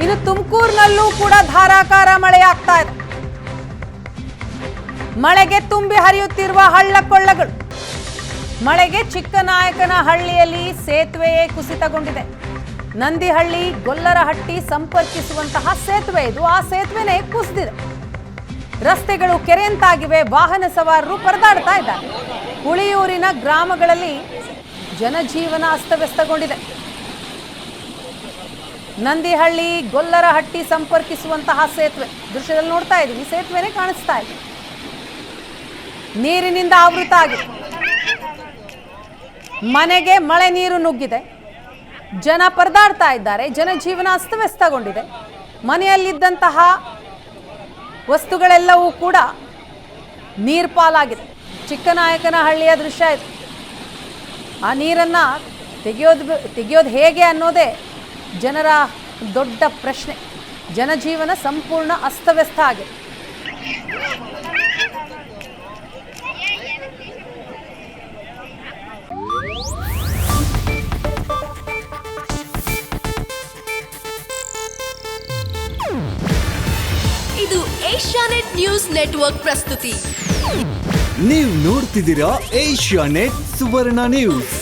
ಇನ್ನು ತುಮಕೂರಿನಲ್ಲೂ ಕೂಡ ಧಾರಾಕಾರ ಮಳೆಯಾಗ್ತಾ ಇದೆ. ಮಳೆಗೆ ತುಂಬಿ ಹರಿಯುತ್ತಿರುವ ಹಳ್ಳ ಕೊಳ್ಳಗಳು. ಮಳೆಗೆ ಚಿಕ್ಕನಾಯಕನಹಳ್ಳಿಯಲ್ಲಿ ಸೇತುವೆಯೇ ಕುಸಿತಗೊಂಡಿದೆ. ನಂದಿಹಳ್ಳಿ ಗೊಲ್ಲರಹಟ್ಟಿ ಸಂಪರ್ಕಿಸುವಂತಹ ಸೇತುವೆ ಇದು. ಆ ಸೇತುವೆನೇ ಕುಸಿದಿದೆ. ರಸ್ತೆಗಳು ಕೆರೆಯಂತಾಗಿವೆ. ವಾಹನ ಸವಾರರು ಪರದಾಡ್ತಾ ಇದ್ದಾರೆ. ಹುಳಿಯೂರಿನ ಗ್ರಾಮಗಳಲ್ಲಿ ಜನಜೀವನ ಅಸ್ತವ್ಯಸ್ತಗೊಂಡಿದೆ. ನಂದಿಹಳ್ಳಿ ಗೊಲ್ಲರಹಟ್ಟಿ ಸಂಪರ್ಕಿಸುವಂತಹ ಸೇತುವೆ ದೃಶ್ಯದಲ್ಲಿ ನೋಡ್ತಾ ಇದ್ದೀವಿ. ಸೇತುವೆನೇ ಕಾಣಿಸ್ತಾ ಇದೆ. ನೀರಿನಿಂದ ಆವೃತ ಆಗಿದೆ. ಮನೆಗೆ ಮಳೆ ನೀರು ನುಗ್ಗಿದೆ. ಜನ ಪರದಾಡ್ತಾ ಇದ್ದಾರೆ. ಜನಜೀವನ ಅಸ್ತವ್ಯಸ್ತಗೊಂಡಿದೆ. ಮನೆಯಲ್ಲಿದ್ದಂತಹ ವಸ್ತುಗಳೆಲ್ಲವೂ ಕೂಡ ನೀರ್ಪಾಲಾಗಿದೆ. ಚಿಕ್ಕನಾಯಕನಹಳ್ಳಿಯ ದೃಶ್ಯ ಇದು. ಆ ನೀರನ್ನು ತೆಗೆಯೋದು ಹೇಗೆ ಅನ್ನೋದೇ ಜನರ ದೊಡ್ಡ ಪ್ರಶ್ನೆ. ಜನಜೀವನ ಸಂಪೂರ್ಣ ಅಸ್ತವ್ಯಸ್ತ ಆಗಿದೆ. ಇದು ಏಷ್ಯಾನೆಟ್ ನ್ಯೂಸ್ ನೆಟ್ವರ್ಕ್ ಪ್ರಸ್ತುತಿ. ನೀವು ನೋಡ್ತಿದ್ದೀರಾ ಏಷ್ಯಾನೆಟ್ ಸುವರ್ಣ ನ್ಯೂಸ್.